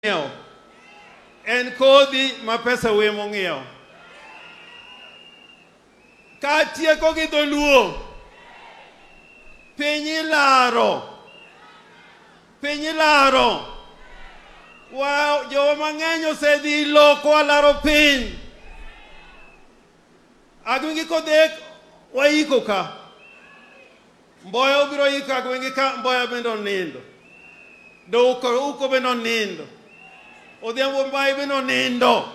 en kodhi ma pesa wemo ng'iewo. Ka tieko gi dholuo, piny ilaro. Jowa mang'eny osedhi loko alaro piny. Agwingi kodhek waiko ka. Mboya obiro iko agwingi ka, Mboya bende onindo. Uko bende onindo. Odhiambo Mbai bende onindo.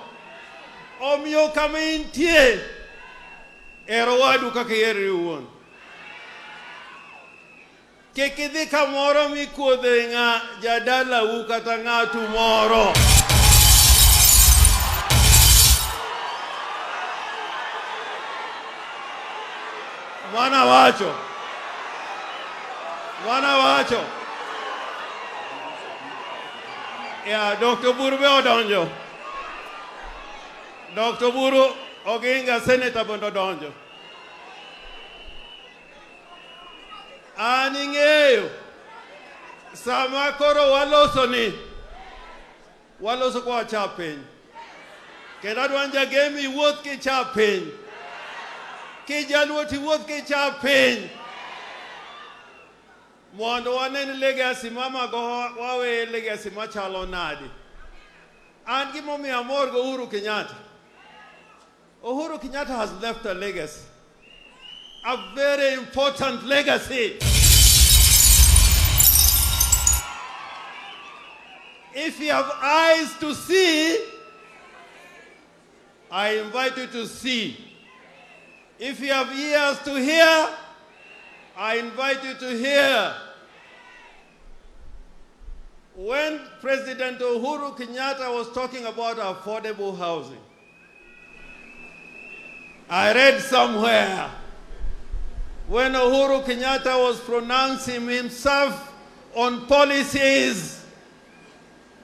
Omiyo kama intie, ero wadu kaka iheri iwuon. Kik idhi kamoro mikuodhe jadalau kata ng'atu moro. Wana wacho. Ya, Dr. Buru be odonjo. Dr. Buru Oginga Senator bende odonjo. An ing'eyo sama koro waloso kwa wachap piny. Kendo adwa jagemi wuoth kichap piny. Kijaluo tiwuoth kichap piny. Mondo wanen legacy ma Magoha wawe legacy machalo nadi. An gimomiyo amor go Uhuru Kenyatta. Uhuru Kenyatta has left a legacy. A very important legacy. If you have eyes to see, I invite you to see. If you have ears to hear, I invite you to hear. When President Uhuru Kenyatta was talking about affordable housing, I read somewhere when Uhuru Kenyatta was pronouncing himself on policies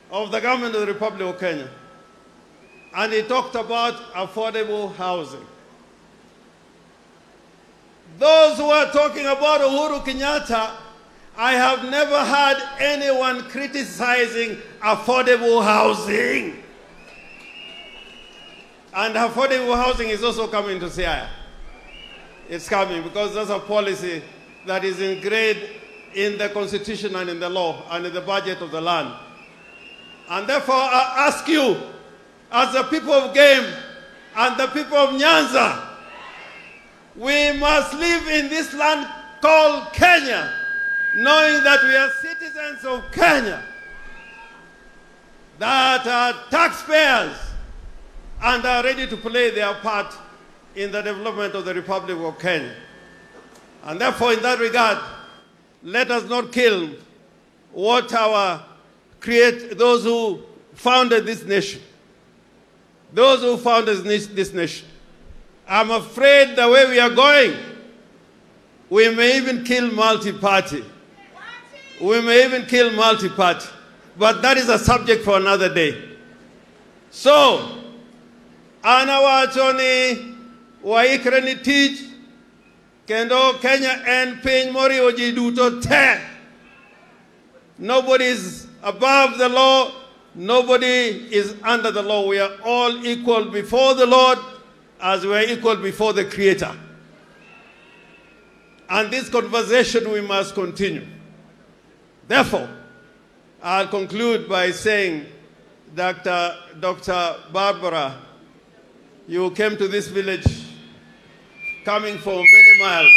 of the government of the Republic of Kenya, and he talked about affordable housing. Those who are talking about Uhuru Kenyatta, I have never heard anyone criticizing affordable housing. And affordable housing is also coming to Siaya. It's coming because that's a policy that is engraved in the constitution and in the law and in the budget of the land. And therefore I ask you, as the people of Game and the people of Nyanza, we must live in this land called Kenya, knowing that we are citizens of Kenya, that are taxpayers and are ready to play their part in the development of the Republic of Kenya. And therefore, in that regard, let us not kill what those who founded this nation. Those who founded this nation. I'm afraid the way we are going, we may even kill multi-party. But that is a subject for another day. So, ana wacho ni waikre ni tich kendo Kenya en piny moriwo ji duto te. Nobody is above the law. Nobody is under the law. We are all equal before the Lord as we are equal before the Creator. And this conversation we must continue. Therefore, I'll conclude by saying, Dr. Barbara, you came to this village coming from many miles.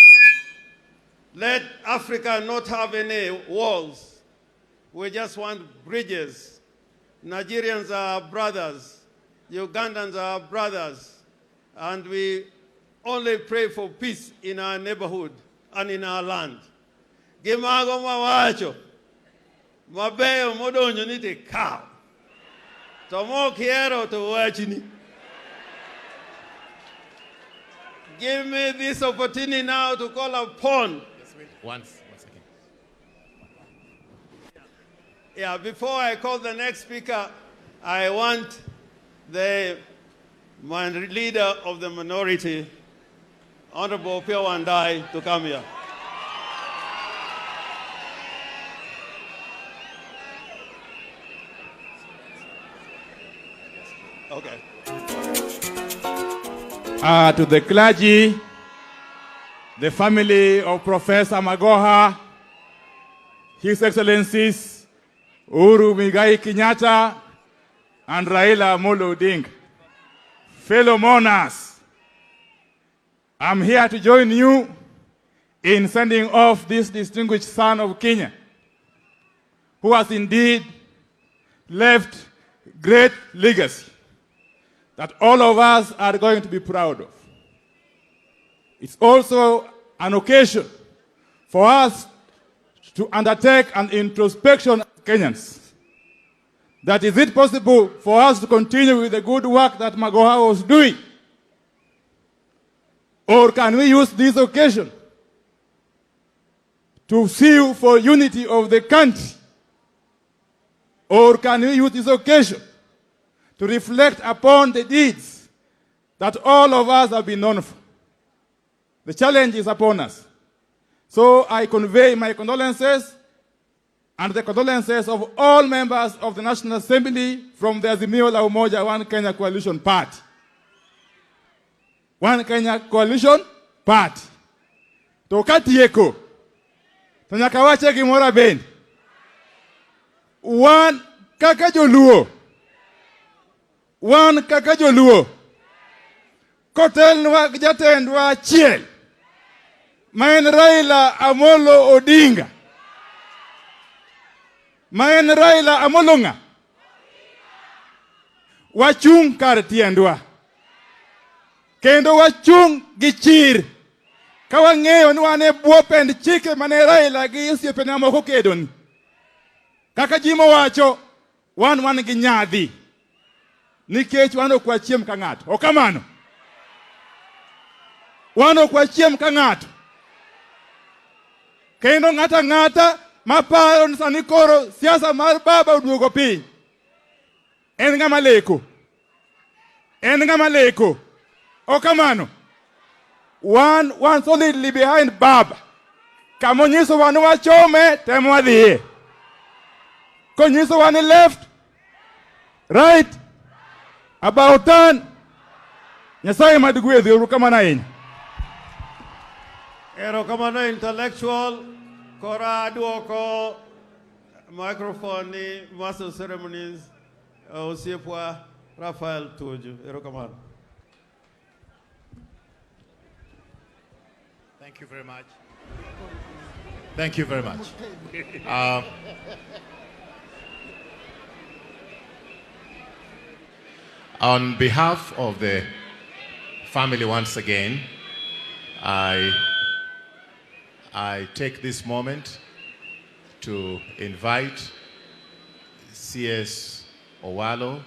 Let Africa not have any walls. We just want bridges. Nigerians are our brothers. Ugandans are our brothers. And we only pray for peace in our neighborhood and in our land. Gimago mawacho, mabeyo modonyo ni te kao. Tomo kiero to wachini. Give me this opportunity now to call upon. Once again. Yeah, before I call the next speaker, I want the leader of the minority, Honorable Pio Wandai, to come here. Okay. To the clergy, the family of Professor Magoha, His Excellencies Uhuru Kenyatta and Raila Amolo Odinga, fellow mourners, I'm here to join you in sending off this distinguished son of Kenya, who has indeed left great legacy that all of us are going to be proud of. It's also an occasion for us to undertake an introspection as Kenyans. That is it possible for us to continue with the good work that Magoha was doing? Or can we use this occasion to sue for unity of the country? Or can we use this occasion to reflect upon the deeds that all of us have been known for? The challenge is upon us. So I convey my condolences and the condolences of all members of the National Assembly from the Azimio la Umoja One Kenya Coalition Party. One Kenya Coalition Party. Tokati yeko. Tanyakawache gimora ben. One kakajoluo. One kakajoluo. Kotel nwa jatendwa chiel. Maen Raila Amolo Odinga. Maen Raila Amolonga. Wachung kar tiendwa. Kendo wachung gichir. Kawang'eyo ni wane buopend chike mane Raila gi osiepe na moko kedoni. Kaka jimo wacho, wan gi nyadhi. Nikech wan ok wachiem ka ng'ato. Okamano. Wan ok wachiem ka ng'ato. Kendo ng'ata maparo ni sani koro siasa mar baba oduogo piny. En ng'ama leko. En ng'ama leko. Okamano. One solidly behind Baba. Kamonyiso wan wachome temo wadhiye. Konyiso wan left, right, about turn. Nyasaye madugwedhi urukamana ahinya. Erokamano intellectual kora duoko microphone ni master of ceremonies osiepwa Rafael Tuju. Erokamano. Thank you very much. Thank you very much. On behalf of the family once again, I take this moment to invite CS Owalo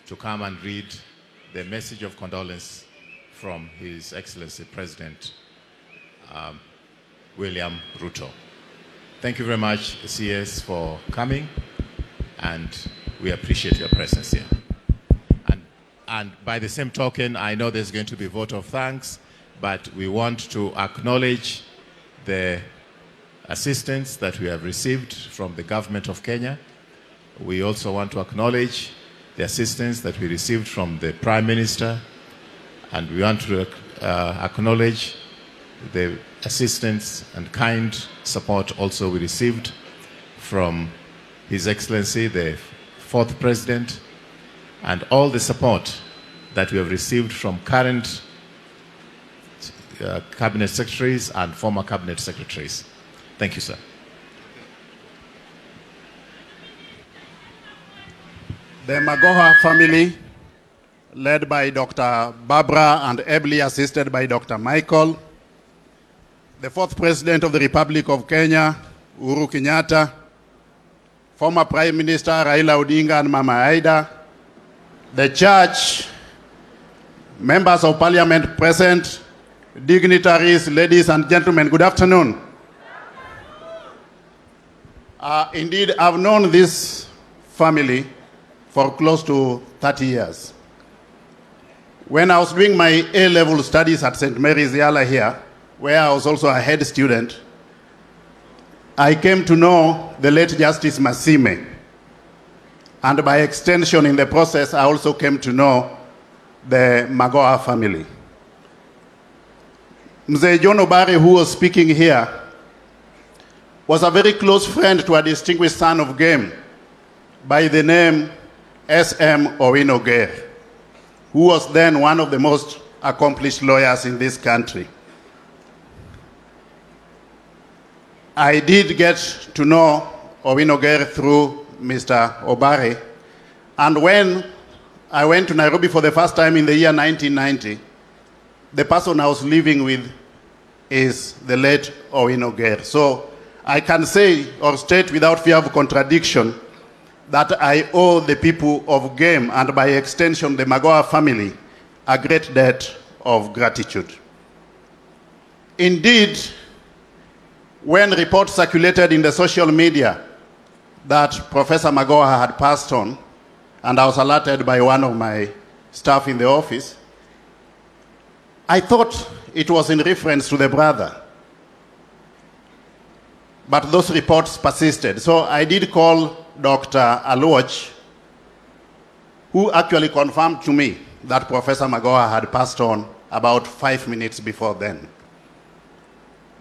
to come and read the message of condolence from His Excellency President William Ruto. Thank you very much, CS, for coming, and we appreciate your presence here. And by the same token, I know there's going to be a vote of thanks, but we want to acknowledge the assistance that we have received from the government of Kenya. We also want to acknowledge the assistance that we received from the Prime Minister, and we want to acknowledge the assistance and kind support also we received from His Excellency, the 4th President, and all the support that we have received from current cabinet secretaries and former cabinet secretaries. Thank you, sir. The Magoha family, led by Dr. Barbara and ably assisted by Dr. Michael, the 4th President of the Republic of Kenya, Uhuru Kenyatta, former Prime Minister Raila Odinga and Mama Aida, the church, members of parliament present, dignitaries, ladies and gentlemen, good afternoon. Indeed, I've known this family for close to 30 years. When I was doing my A-level studies at St. Mary's Yala here, where I was also a head student, I came to know the late Justice Masime. And by extension, in the process, I also came to know the Magoha family. Mzee John Obare, who was speaking here, was a very close friend to a distinguished son of game by the name S.M. Owino Gere, who was then one of the most accomplished lawyers in this country. I did get to know Owino Gere through Mr. Obare, and when I went to Nairobi for the first time in the year 1990, the person I was living with is the late Owino Gere. So I can say or state without fear of contradiction that I owe the people of Game, and by extension the Magoha family, a great debt of gratitude. Indeed, when reports circulated in the social media that Professor Magoha had passed on, and I was alerted by one of my staff in the office, I thought it was in reference to the brother. But those reports persisted. So I did call Dr. Aluoch, who actually confirmed to me that Professor Magoha had passed on about 5 minutes before then.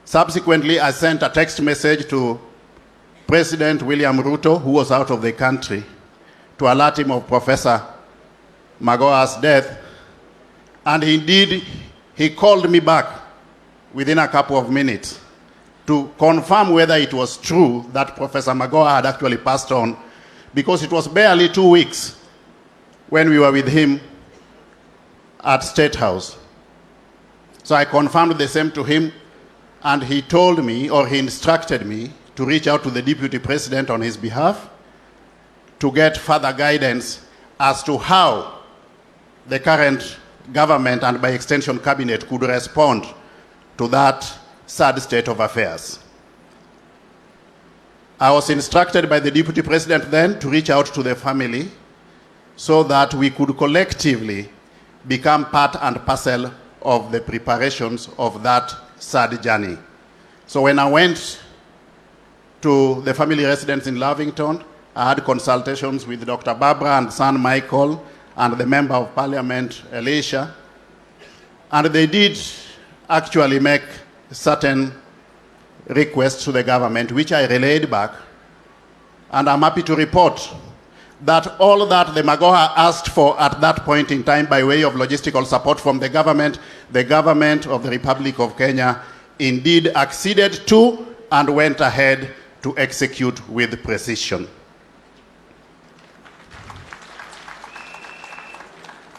Subsequently, I sent a text message to President William Ruto, who was out of the country, to alert him of Professor Magoha's death. And indeed, he called me back within a couple of minutes to confirm whether it was true that Professor Magoha had actually passed on, because it was barely 2 weeks when we were with him at State House. So I confirmed the same to him, and he told me, or he instructed me, to reach out to the Deputy President on his behalf to get further guidance as to how the current government, and by extension cabinet, could respond to that sad state of affairs. I was instructed by the Deputy President then to reach out to the family so that we could collectively become part and parcel of the preparations of that sad journey. So when I went to the family residence in Lavington, I had consultations with Dr. Barbara and son Michael and the Member of Parliament, Elisha, and they did actually make certain requests to the government, which I relayed back, and I'm happy to report that all that the Magoha asked for at that point in time by way of logistical support from the government of the Republic of Kenya indeed acceded to and went ahead to execute with precision.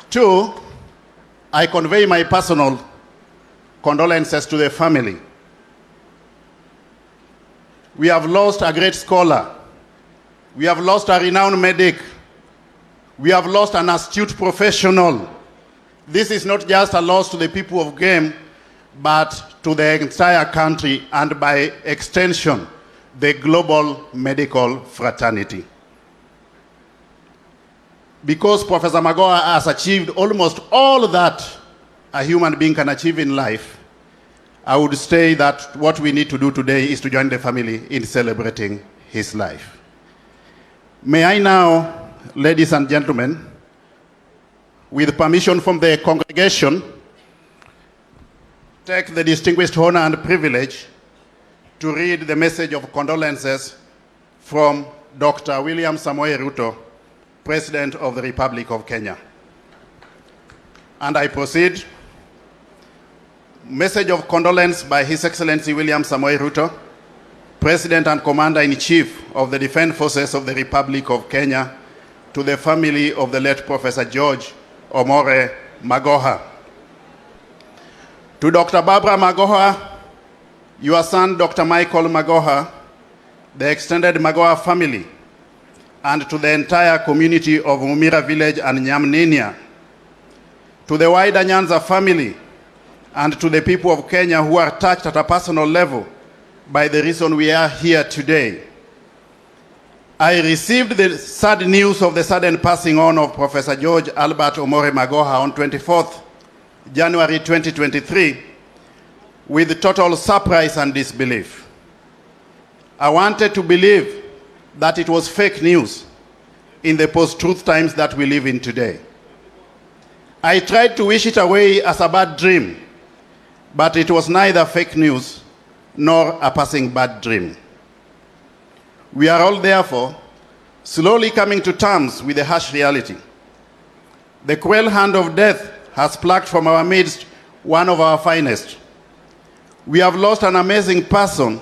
Two, I convey my personal condolences to the family. We have lost a great scholar. We have lost a renowned medic. We have lost an astute professional. This is not just a loss to the people of Game, but to the entire country, and by extension, the global medical fraternity. Because Professor Magoha has achieved almost all that a human being can achieve in life, I would say that what we need to do today is to join the family in celebrating his life. May I now, ladies and gentlemen, with permission from the congregation, take the distinguished honor and privilege to read the message of condolences from Dr. William Samoei Ruto, President of the Republic of Kenya. And I proceed. Message of condolence by His Excellency William Samoei Ruto, President and Commander-in-Chief of the Defense Forces of the Republic of Kenya, to the family of the late Professor George Omore Magoha. To Dr. Barbara Magoha, your son Dr. Michael Magoha, the extended Magoha family, and to the entire community of Mumira village and Nyamninia, to the wider Nyanza family, and to the people of Kenya who are touched at a personal level by the reason we are here today. I received the sad news of the sudden passing on of Professor George Albert Omore Magoha on 24th January 2023 with total surprise and disbelief. I wanted to believe that it was fake news, in the post-truth times that we live in today. I tried to wish it away as a bad dream, but it was neither fake news nor a passing bad dream. We are all, therefore, slowly coming to terms with the harsh reality. The cruel hand of death has plucked from our midst one of our finest. We have lost an amazing person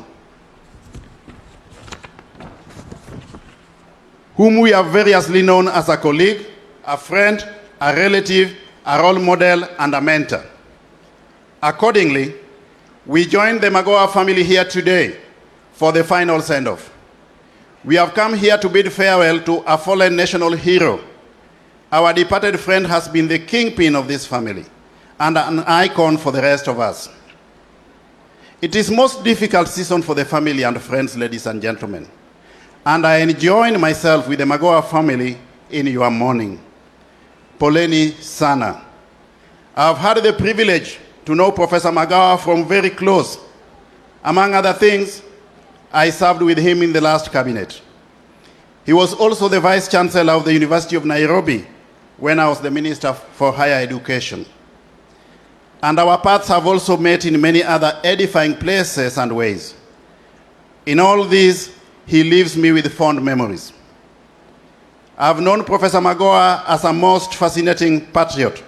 whom we have variously known as a colleague, a friend, a relative, a role model, and a mentor. Accordingly, we join the Magoha family here today for the final send-off. We have come here to bid farewell to a fallen national hero. Our departed friend has been the kingpin of this family and an icon for the rest of us. It is most difficult season for the family and friends, ladies and gentlemen, and I join myself with the Magoha family in your mourning. Poleni sana. I have had the privilege to know Professor Magoha from very close. Among other things, I served with him in the last cabinet. He was also the Vice Chancellor of the University of Nairobi when I was the Minister for Higher Education. And our paths have also met in many other edifying places and ways. In all these, he leaves me with fond memories. I've known Professor Magoha as a most fascinating patriot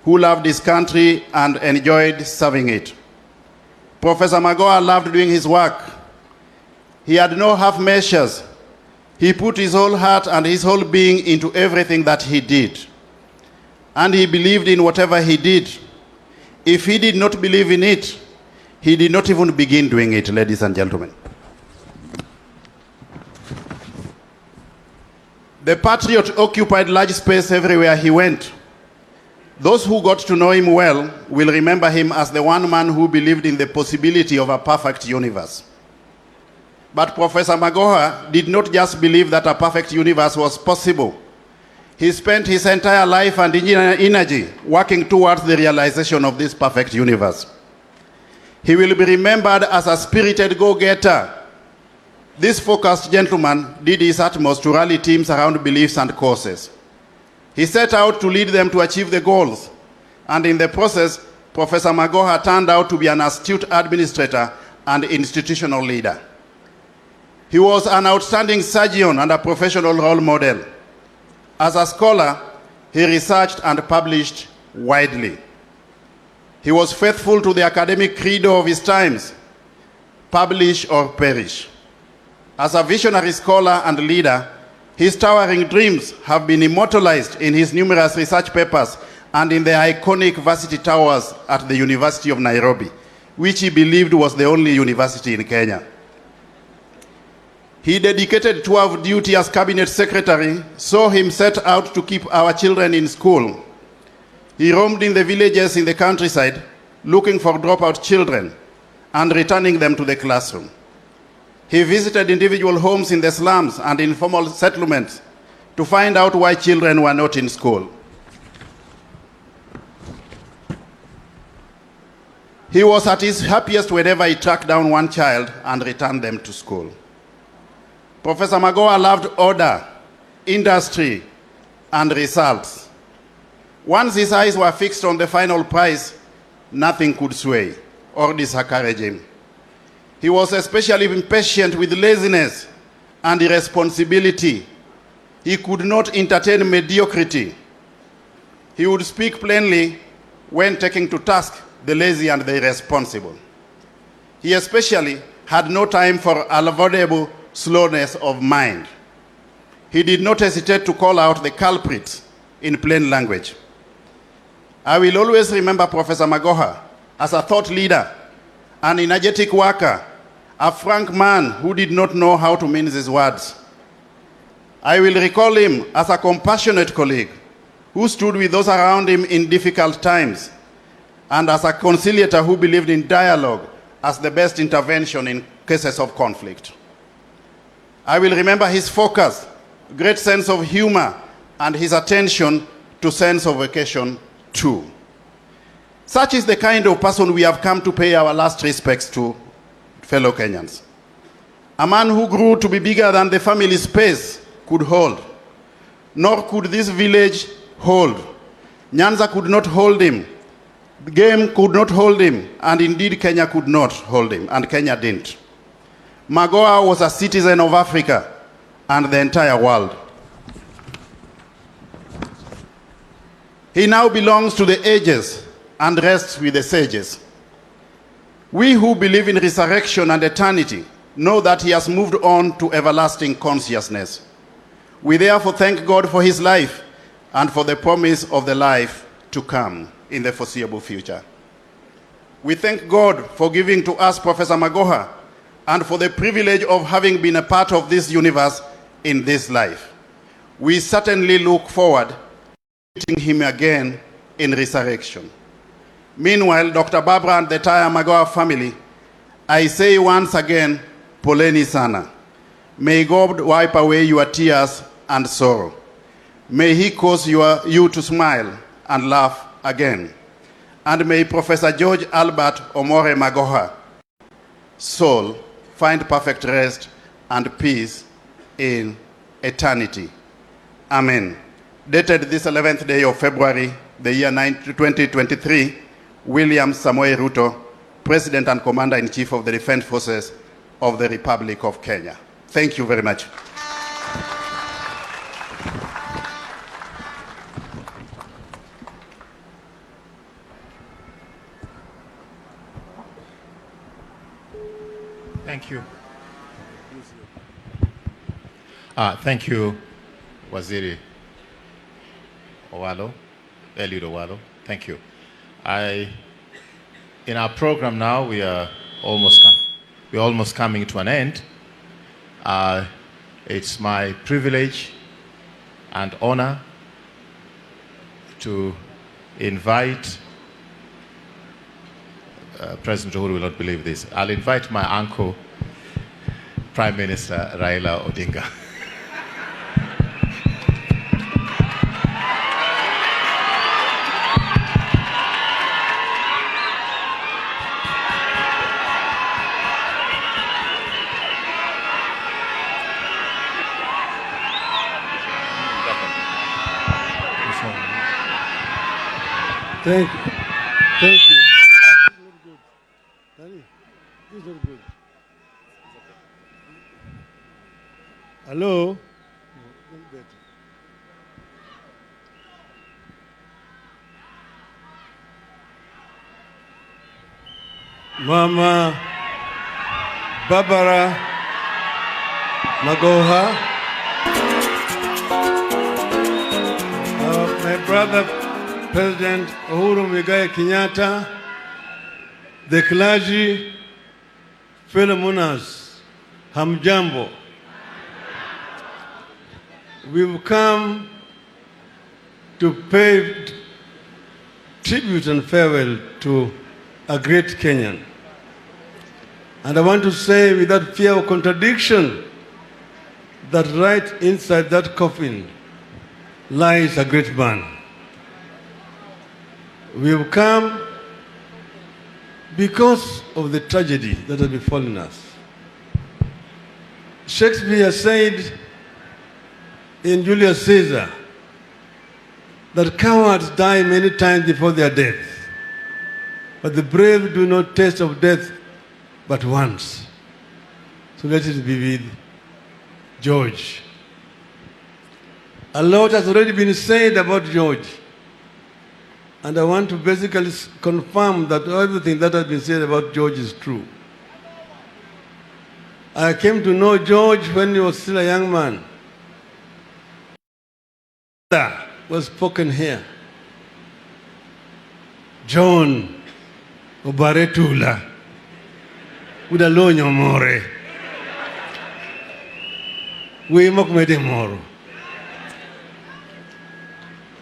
who loved his country and enjoyed serving it. Professor Magoha loved doing his work. He had no half measures. He put his whole heart and his whole being into everything that he did. And he believed in whatever he did. If he did not believe in it, he did not even begin doing it, ladies and gentlemen. The patriot occupied large space everywhere he went. Those who got to know him well will remember him as the one man who believed in the possibility of a perfect universe. But Professor Magoha did not just believe that a perfect universe was possible. He spent his entire life and energy working towards the realization of this perfect universe. He will be remembered as a spirited go-getter. This focused gentleman did his utmost to rally teams around beliefs and causes. He set out to lead them to achieve the goals, and in the process, Professor Magoha turned out to be an astute administrator and institutional leader. He was an outstanding surgeon and a professional role model. As a scholar, he researched and published widely. He was faithful to the academic credo of his times, publish or perish. As a visionary scholar and leader, his towering dreams have been immortalized in his numerous research papers and in the iconic varsity towers at the University of Nairobi, which he believed was the only university in Kenya. He dedicated tour of duty as cabinet secretary, saw him set out to keep our children in school. He roamed in the villages in the countryside, looking for dropout children and returning them to the classroom. He visited individual homes in the slums and informal settlements to find out why children were not in school. He was at his happiest whenever he tracked down one child and returned them to school. Professor Magoha loved order, industry, and results. Once his eyes were fixed on the final prize, nothing could sway or discourage him. He was especially impatient with laziness and irresponsibility. He could not entertain mediocrity. He would speak plainly when taking to task the lazy and the irresponsible. He especially had no time for avoidable slowness of mind. He did not hesitate to call out the culprits in plain language. I will always remember Professor Magoha as a thought leader, an energetic worker, a frank man who did not know how to mince his words. I will recall him as a compassionate colleague who stood with those around him in difficult times, and as a conciliator who believed in dialogue as the best intervention in cases of conflict. I will remember his focus, great sense of humor, and his attention to sense of occasion too. Such is the kind of person we have come to pay our last respects to, fellow Kenyans. A man who grew to be bigger than the family space could hold, nor could this village hold. Nyanza could not hold him. Game could not hold him, and indeed Kenya could not hold him, and Kenya didn't. Magoha was a citizen of Africa and the entire world. He now belongs to the ages and rests with the sages. We who believe in resurrection and eternity know that he has moved on to everlasting consciousness. We therefore thank God for his life and for the promise of the life to come in the foreseeable future. We thank God for giving to us Professor Magoha and for the privilege of having been a part of this universe in this life. We certainly look forward to meeting him again in resurrection. Meanwhile, Dr. Barbara and the entire Magoha family, I say once again, poleni sana. May God wipe away your tears and sorrow. May he cause you to smile and laugh again. And may Professor George Albert Omore Magoha soul find perfect rest and peace in eternity. Amen. Dated this 11th day of February, the year 2023, William Samoei Ruto, President and Commander-in-Chief of the Defense Forces of the Republic of Kenya. Thank you very much. Thank you. Thank you, Waziri Owalo, Eliud Owalo. Thank you. In our program now, we're almost coming to an end. It's my privilege and honor to invite President Uhuru will not believe this. I'll invite my uncle, Prime Minister Raila Odinga. Thank you. Thank you. This is not good. Hello? Mama Barbara Magoha, my brother President Uhuru Kenyatta, the clergy, fellow monarchs, hamjambo. We've come to pay tribute and farewell to a great Kenyan. And I want to say without fear of contradiction that right inside that coffin lies a great man. We've come because of the tragedy that has befallen us. Shakespeare said in Julius Caesar that cowards die many times before their death, but the brave do not taste of death but once. So let it be with George. A lot has already been said about George, and I want to basically confirm that everything that has been said about George is true. I came to know George when he was still a young man. That was spoken here. John Obaretula Udalonyo More. We mokmede moro.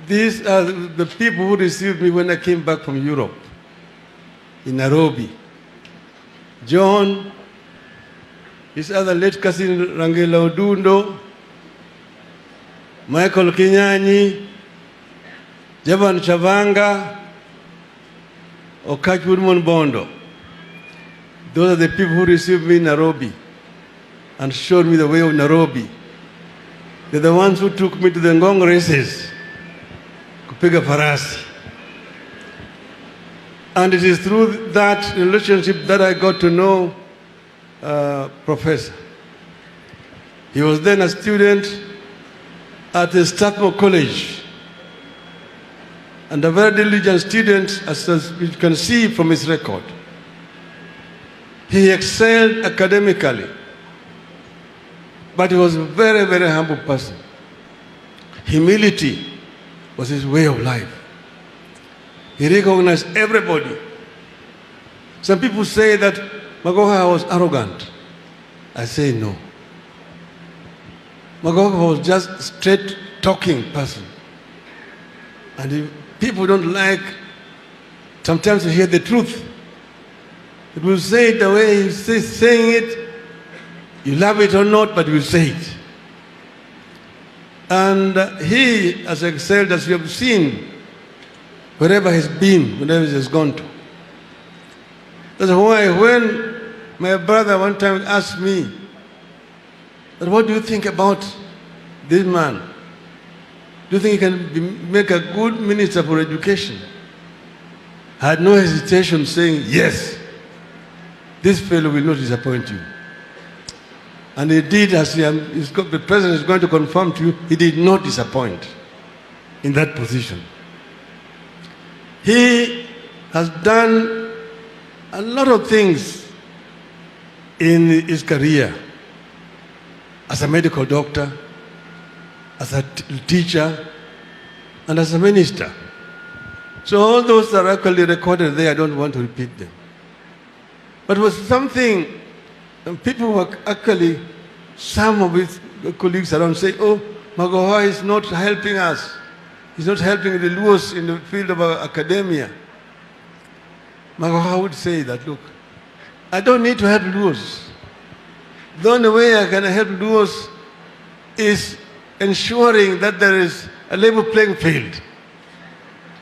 These are the people who received me when I came back from Europe, in Nairobi. John, his other late cousin Rangela Odundo, Michael Kinyanyi, Javan Chavanga, Okachwoodmon Bondo. Those are the people who received me in Nairobi and showed me the way of Nairobi. They're the ones who took me to the Ngong races, kupiga farasi. And it is through that relationship that I got to know Professor. He was then a student at the Strathmore College, and a very diligent student, as you can see from his record. He excelled academically, but he was a very, very humble person. Humility was his way of life. He recognized everybody. Some people say that Magoha was arrogant. I say no. Magoha was just a straight-talking person. And if people don't like sometimes to hear the truth, it will say it the way he's saying it. You love it or not, but you will say it. And he has excelled, as you have seen, wherever he's been, wherever he has gone to. That's why when my brother one time asked me, "But what do you think about this man? Do you think he can make a good minister for education?" I had no hesitation saying, "Yes, this fellow will not disappoint you." And he did, as the president is going to confirm to you, he did not disappoint in that position. He has done a lot of things in his career as a medical doctor, as a teacher, and as a minister. So all those are actually recorded there. I don't want to repeat them. But it was something people were actually, some of his colleagues around say, "Oh, Magoha is not helping us. He's not helping the Luos in the field of academia." Magoha would say that, "Look, I don't need to help Luos. The only way I can help Luos is ensuring that there is a level playing field.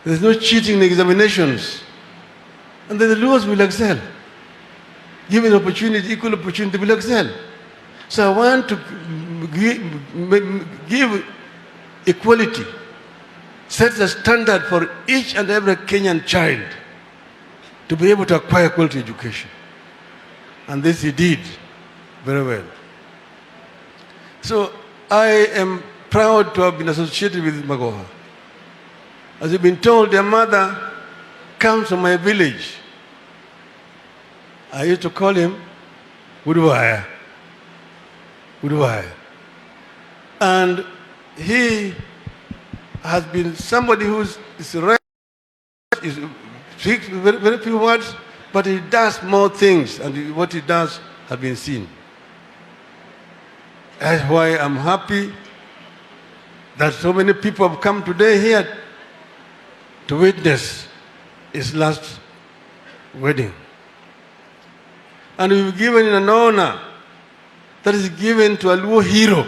There's no cheating in examinations. And then the Luos will excel. Given opportunity, equal opportunity, will excel. So I want to give equality, set the standard for each and every Kenyan child to be able to acquire quality education." And this he did very well. So I am proud to have been associated with Magoha. As you've been told, their mother comes from my village. I used to call him Uduvaya. Uduvaya. And he has been somebody who speaks very, very few words, but he does more things, and what he does has been seen. That's why I'm happy that so many people have come today here to witness his last wedding. And we've given an honor that is given to a Luo hero.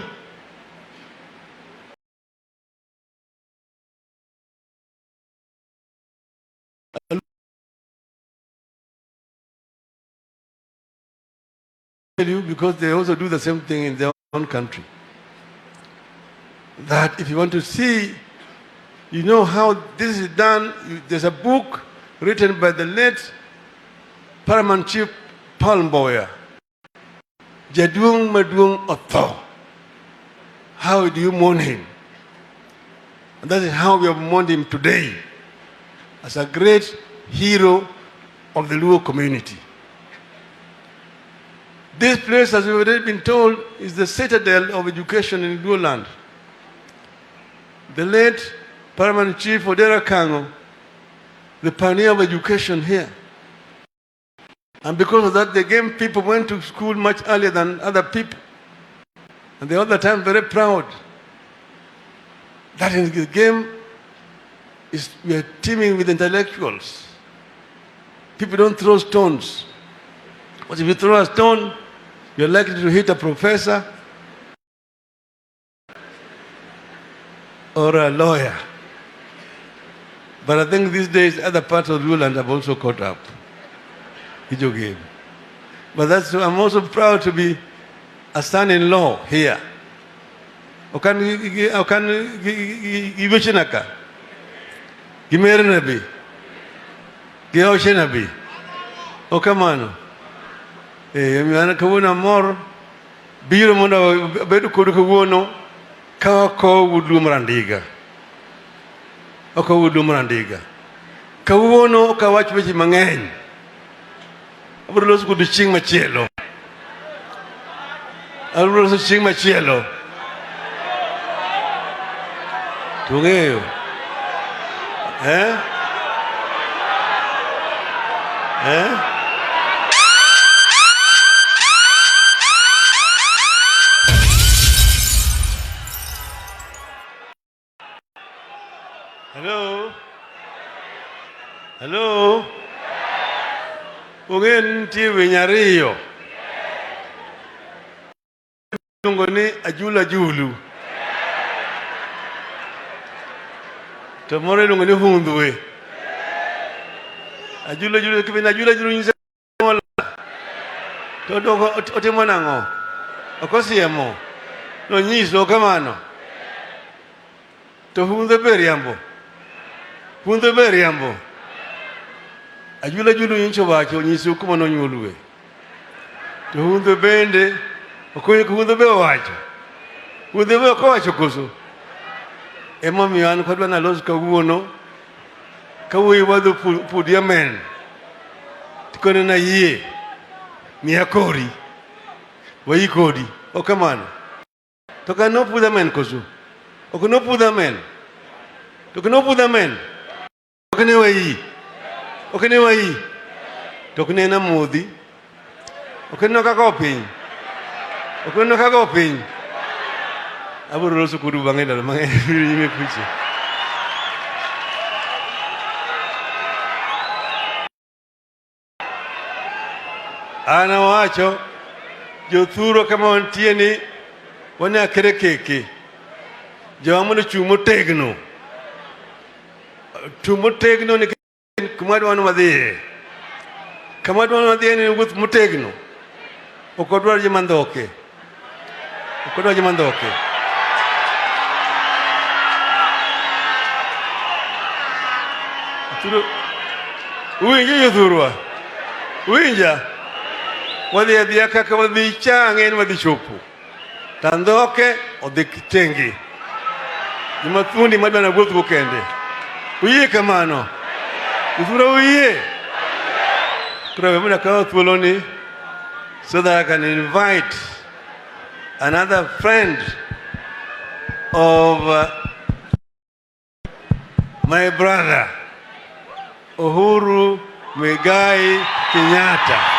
Because they also do the same thing in their own country. That if you want to see, you know how this is done, there's a book written by the late Paramount Chief Palmboya, Jadung Madung Otho. How do you mourn him? And that is how we have mourned him today, as a great hero of the Luo community. This place, as we've already been told, is the citadel of education in Luo land. The late Paramount Chief Odera Kango, the pioneer of education here. And because of that, the Game people went to school much earlier than other people. And they all the time very proud that in the Game we are teeming with intellectuals. People don't throw stones. But if you throw a stone, you're likely to hit a professor or a lawyer. But I think these days other parts of Luoland have also caught up. But I'm also proud to be a son-in-law here okan gibechinaka gimernabi giochenabi okamano miana kawuna mor biro mondo bedo kodu kawuono ka ko wudu marandiga kawuono ka wach weche mang'eny abro loso kodu chieng' machielo tung'eyo Hello? Ungen ti winyariyo. Tungo ni ajulu. Tomore lungo ni hundwe. Ajulu kibina ajulu nyize mola. Todo otimo nango. Okosiemo. No nyiso kamano. To hundwe beriambo. Ajulu nyicho wacho nyiso kuma no nyuluwe. To hundwe bende okonyo hundwe be wacho. Hundwe be okowacho koso. Ema miyan kodwa na los kawuono. Kawuoyi wadho pudi amen. Tikone na yie. Miya kori. Wayi kodi. Okamano. Toka no pudha amen koso. Okano pudha amen. Tokano pudha amen. Okane wayi. Tokane na modhi. Okane no kako piny. Aburo loso kudu bang'e dala mang'e nyime kuche. Ana wacho jothuro kama wantie ni wane akere keke. Jawamono chung' motegno ni kumadwa wadhiye. Kamadwa wadhiye ni wuoth motegno. Okodwar jimandhoke. Uwinja jothurwa. Wadhi adhiya kaka wadhi chang'e ni wadhi chopo. Tandhoke odhi tengi. Jimathundi madwa na wuoth go kende. Uyie kamano. Jothurwa uyie. Kura muna kawo thuolo ni so that I can invite another friend of my brother Uhuru Muigai Kenyatta.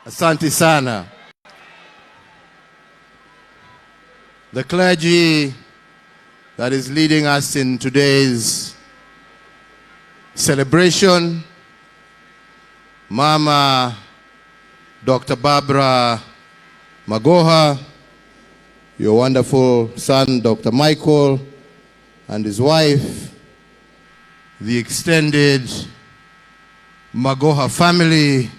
Asante sana. The clergy that is leading us in today's celebration, Mama Dr. Barbara Magoha, your wonderful son Dr. Michael and his wife, the extended Magoha family,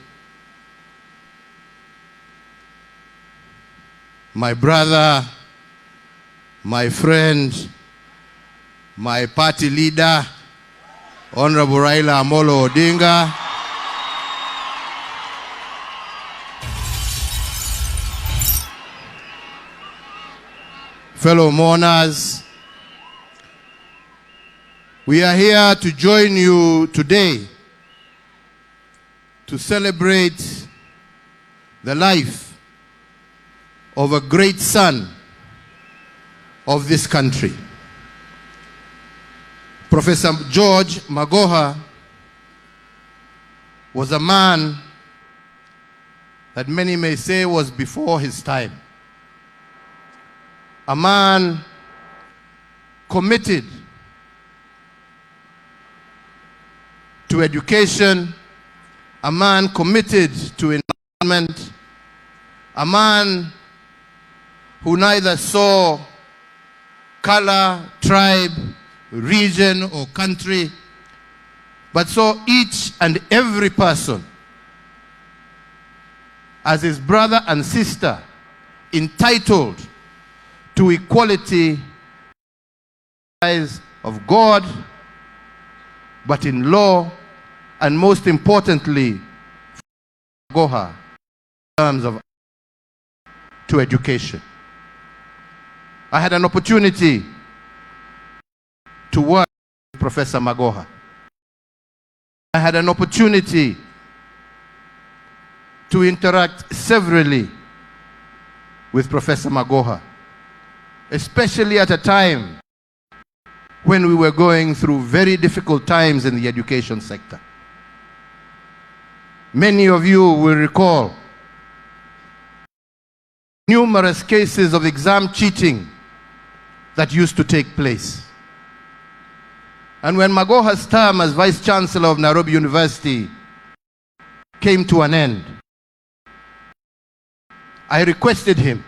my brother, my friend, my party leader, Honorable Raila Amolo Odinga, fellow mourners, we are here to join you today to celebrate the life of a great son of this country. Professor George Magoha was a man that many may say was before his time. A man committed to education, a man committed to enlightenment, a man who neither saw color, tribe, region, or country, but saw each and every person as his brother and sister, entitled to equality in the eyes of God, but in law, and most importantly, Magoha, in terms of to education. I had an opportunity to work with Professor Magoha. I had an opportunity to interact severally with Professor Magoha, especially at a time when we were going through very difficult times in the education sector. Many of you will recall numerous cases of exam cheating that used to take place. And when Magoha's term as Vice Chancellor of Nairobi University came to an end, I requested him,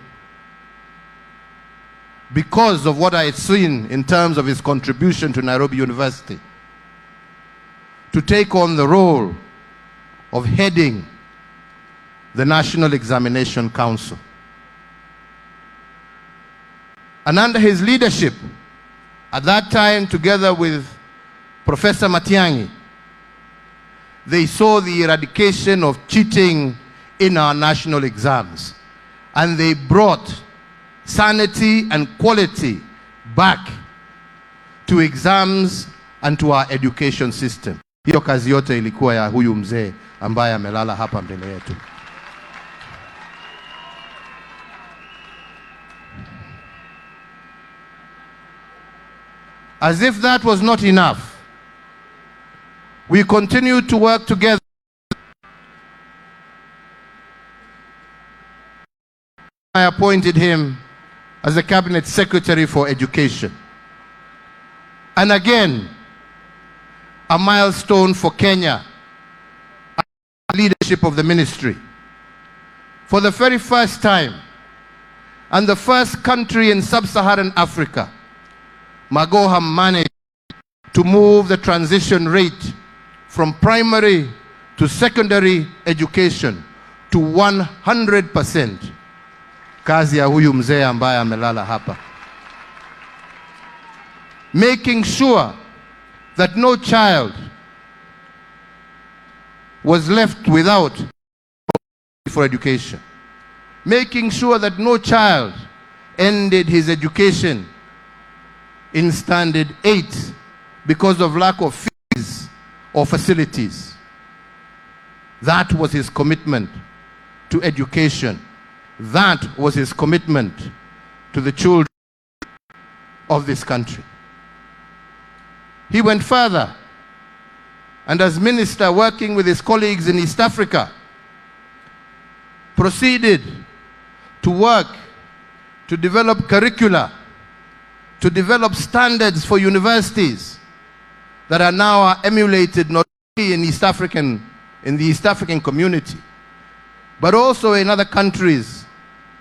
because of what I had seen in terms of his contribution to Nairobi University, to take on the role of heading the National Examination Council. And under his leadership, at that time, together with Professor Matiang'i, they saw the eradication of cheating in our national exams. And they brought sanity and quality back to exams and to our education system. Hiyo kazi yote ilikuwa ya huyu mzee ambaye amelala hapa mbele yetu. As if that was not enough, we continued to work together. I appointed him as the Cabinet Secretary for Education. And again, a milestone for Kenya, leadership of the ministry. For the very first time, and the first country in sub-Saharan Africa, Magoha managed to move the transition rate from primary to secondary education to 100%. Kazi ya huyu mzee ambaye amelala hapa. Making sure that no child was left without for education. Making sure that no child ended his education in standard 8 because of lack of fees or facilities. That was his commitment to education. That was his commitment to the children of this country. He went further, and as minister, working with his colleagues in East Africa, proceeded to work to develop curricula, to develop standards for universities that are now emulated not only in the East African community, but also in other countries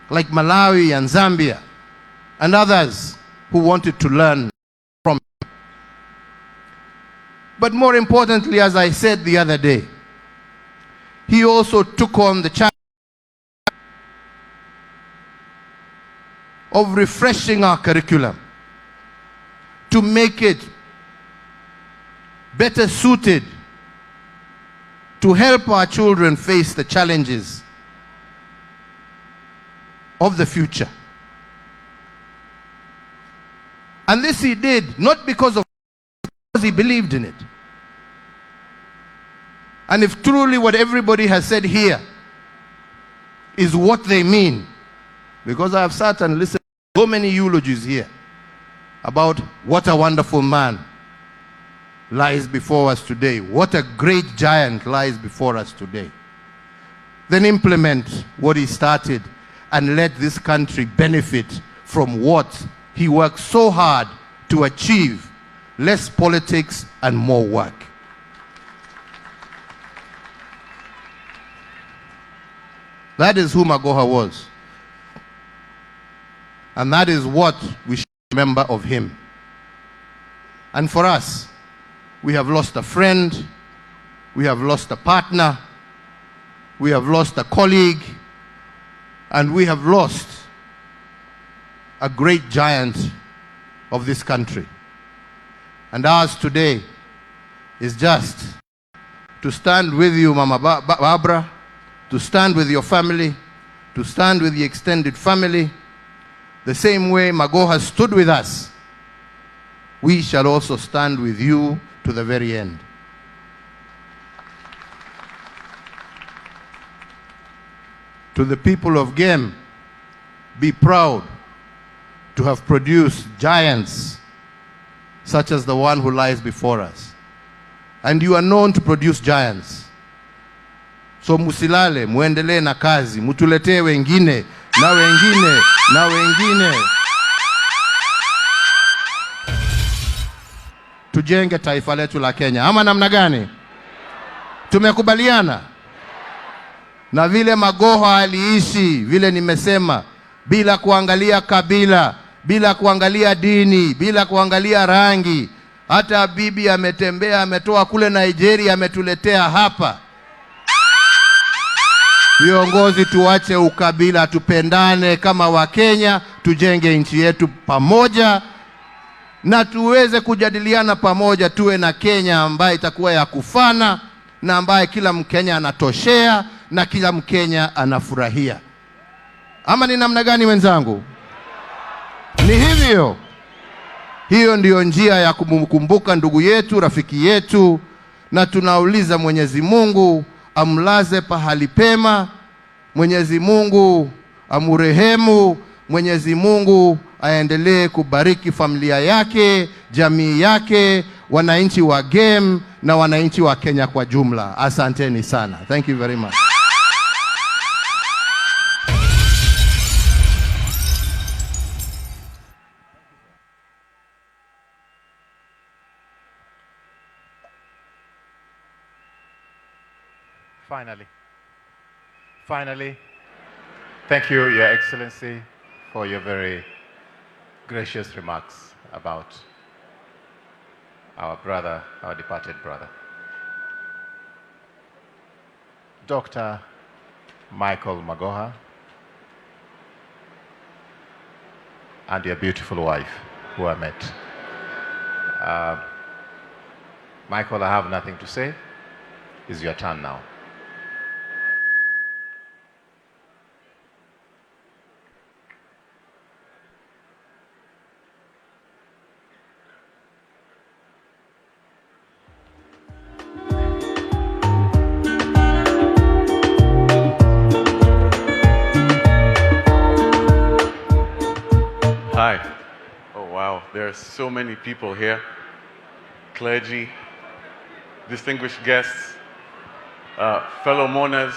like Malawi and Zambia and others who wanted to learn from him. But more importantly, as I said the other day, he also took on the challenge of refreshing our curriculum to make it better suited to help our children face the challenges of the future. And this he did not because he believed in it. And if truly what everybody has said here is what they mean, because I have sat and listened to so many eulogies here about what a wonderful man lies before us today, what a great giant lies before us today, then implement what he started and let this country benefit from what he worked so hard to achieve: less politics and more work. That is who Magoha was. And that is what we should remember of him. And for us, we have lost a friend, we have lost a partner, we have lost a colleague, and we have lost a great giant of this country. And ours today is just to stand with you, Mama Barbara, to stand with your family, to stand with the extended family. The same way Magoha stood with us, we shall also stand with you to the very end. To the people of Gem, be proud to have produced giants such as the one who lies before us. And you are known to produce giants. So musilale, muendelee na kazi, mutuletee wengine, na wengine, na wengine. Tujenge taifa letu la Kenya. Ama namna gani? Tumekubaliana? Na vile Magoha aliishi, vile nimesema, bila kuangalia kabila, bila kuangalia dini, bila kuangalia rangi. Hata bibi ametembea, ametoa kule Nigeria, ametuletea hapa. Viongozi, tuache ukabila, tupendane kama Wakenya, tujenge nchi yetu pamoja, na tuweze kujadiliana pamoja, tuwe na Kenya ambaye itakuwa ya kufana, na ambaye kila Mkenya anatoshea, na kila Mkenya anafurahia. Ama ni namna gani wenzangu? Ni hivyo. Hiyo ndiyo njia ya kumkumbuka ndugu yetu, rafiki yetu, na tunauliza Mwenyezi Mungu amlaze pahali pema, Mwenyezi Mungu amurehemu, Mwenyezi Mungu aendelee kubariki familia yake, jamii yake, wananchi wa Gem na wananchi wa Kenya kwa jumla. Asanteni sana. Thank you very much. Finally, thank you, Your Excellency, for your very gracious remarks about our brother, our departed brother. Dr. Michael Magoha and your beautiful wife, who I met. Michael, I have nothing to say. It's your turn now. Hi. Oh, wow. There are so many people here. Clergy, distinguished guests, fellow mourners.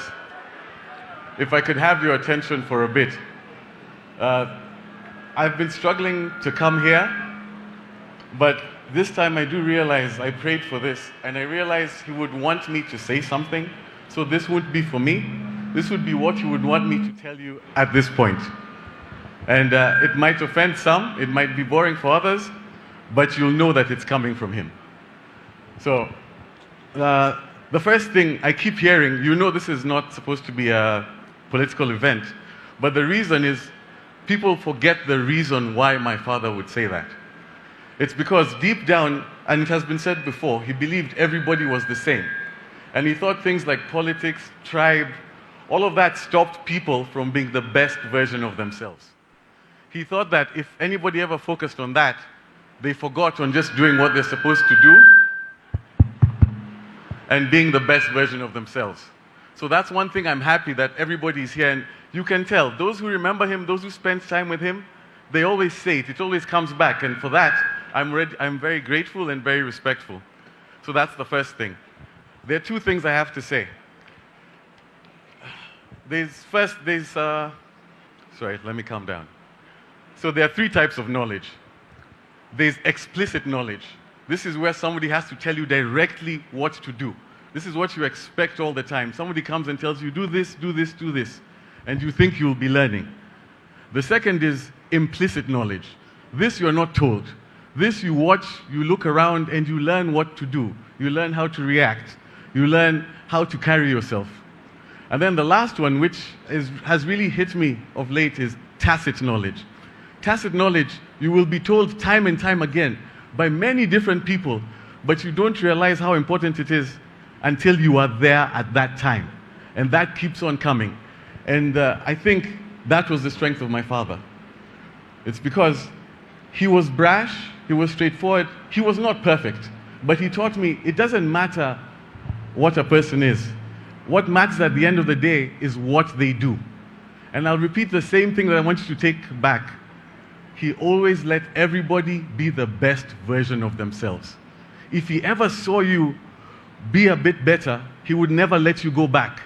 If I could have your attention for a bit. I've been struggling to come here, but this time I do realize I prayed for this, and I realized he would want me to say something, so this wouldn't be for me. This would be what he would want me to tell you at this point. And it might offend some, it might be boring for others, but you'll know that it's coming from him. So, the first thing I keep hearing, you know this is not supposed to be a political event, but the reason is people forget the reason why my father would say that. It's because deep down, and it has been said before, he believed everybody was the same. And he thought things like politics, tribe, all of that stopped people from being the best version of themselves. He thought that if anybody ever focused on that, they forgot on just doing what they're supposed to do and being the best version of themselves. So that's one thing I'm happy that everybody's here, and you can tell, those who remember him, those who spend time with him, they always say it always comes back, and for that, I'm very grateful and very respectful. So that's the first thing. There are two things I have to say. Sorry, let me calm down. So there are three types of knowledge. There's explicit knowledge. This is where somebody has to tell you directly what to do. This is what you expect all the time. Somebody comes and tells you, do this, do this, do this. and you think you'll be learning. The second is implicit knowledge. This you're not told. This you watch, you look around, and you learn what to do. You learn how to react. You learn how to carry yourself. And then the last one, which has really hit me of late, is tacit knowledge. Tacit knowledge, you will be told time and time again by many different people, but you don't realize how important it is until you are there at that time. And that keeps on coming. And I think that was the strength of my father. It's because he was brash, he was straightforward, he was not perfect, but he taught me it doesn't matter what a person is. What matters at the end of the day is what they do. And I'll repeat the same thing that I want you to take back. He always let everybody be the best version of themselves. If he ever saw you be a bit better, he would never let you go back.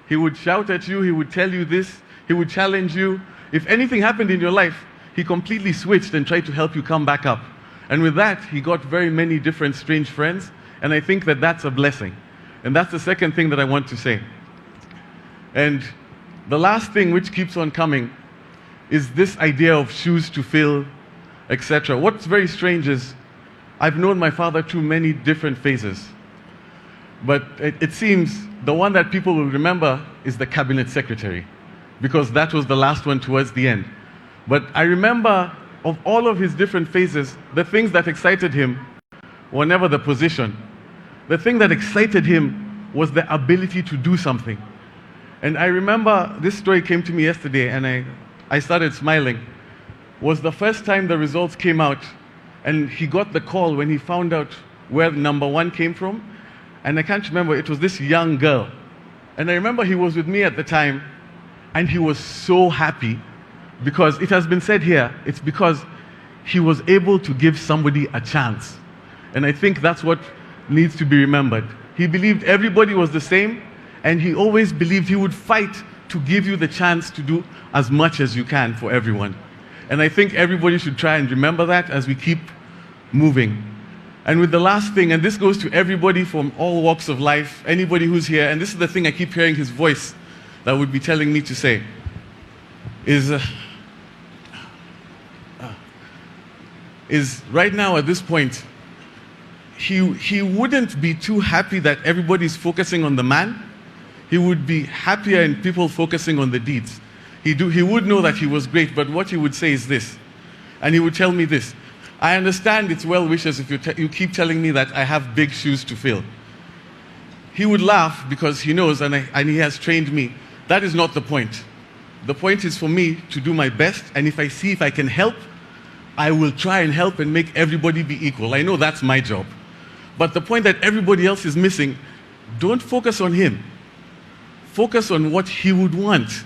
He would shout at you, he would tell you this, he would challenge you. If anything happened in your life, he completely switched and tried to help you come back up. And with that, he got very many different strange friends, and I think that that's a blessing. And that's the second thing that I want to say. And the last thing which keeps on coming is this idea of shoes to fill, etc. What's very strange is I've known my father through many different phases. But it seems the one that people will remember is the cabinet secretary, because that was the last one towards the end. But I remember of all of his different phases, the things that excited him were never the position. The thing that excited him was the ability to do something. And I remember this story came to me yesterday, and I started smiling. Was the first time the results came out, and he got the call when he found out where number one came from. And I can't remember, it was this young girl. And I remember he was with me at the time, and he was so happy, because it has been said here, it's because he was able to give somebody a chance. And I think that's what needs to be remembered. He believed everybody was the same, and he always believed he would fight to give you the chance to do as much as you can for everyone. And I think everybody should try and remember that as we keep moving. And with the last thing, and this goes to everybody from all walks of life, anybody who's here, and this is the thing I keep hearing his voice that would be telling me to say, is right now at this point, he wouldn't be too happy that everybody's focusing on the man. He would be happier in people focusing on the deeds. He would know that he was great, but what he would say is this, and he would tell me this: I understand it's well wishes if you keep telling me that I have big shoes to fill. He would laugh because he knows, and he has trained me, that is not the point. The point is for me to do my best, and if I see if I can help, I will try and help and make everybody be equal. I know that's my job. But the point that everybody else is missing, don't focus on him. Focus on what he would want.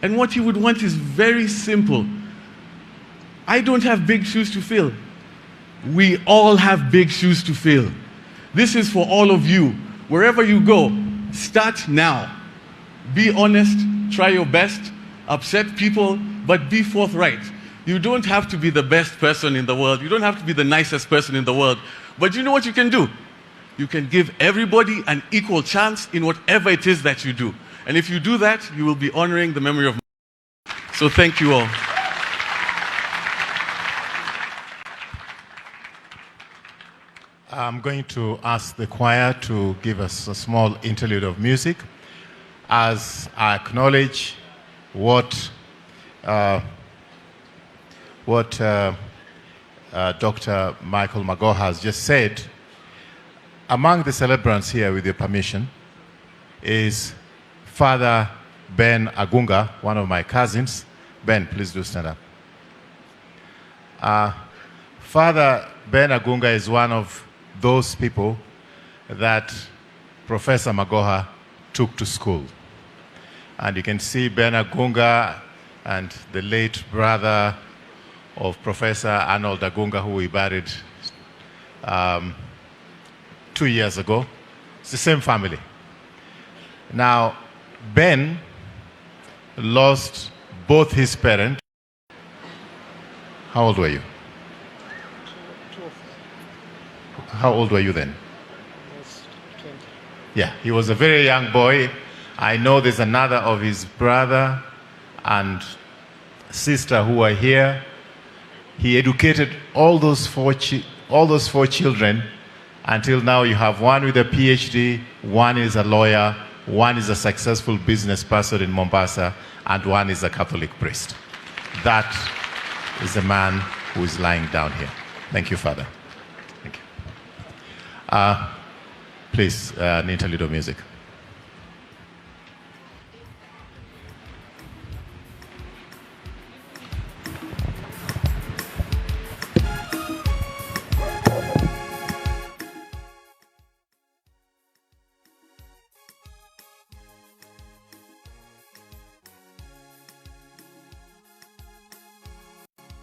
And what he would want is very simple. I don't have big shoes to fill. We all have big shoes to fill. This is for all of you. Wherever you go, start now. Be honest, try your best, upset people, but be forthright. You don't have to be the best person in the world. You don't have to be the nicest person in the world. But you know what you can do? You can give everybody an equal chance in whatever it is that you do. And if you do that, you will be honoring the memory of. So thank you all. I'm going to ask the choir to give us a small interlude of music as I acknowledge what Dr. Michael Magoha has just said. Among the celebrants here, with your permission, is Father Ben Agunga, one of my cousins. Ben, please do stand up. Father Ben Agunga is one of those people that Professor Magoha took to school. And you can see Ben Agunga and the late brother of Professor Arnold Agunga, who we buried 2 years ago. It's the same family. Now, Ben lost both his parents. How old were you? 12. How old were you then? I was 20. Yeah, he was a very young boy, I know there's another of his brother and sister who are here. He educated all those four children until now. You have one with a PhD, one is a lawyer, one is a successful business person in Mombasa, and one is a Catholic priest. That is the man who is lying down here. Thank you, Father. Thank you. Please, an interlude of music.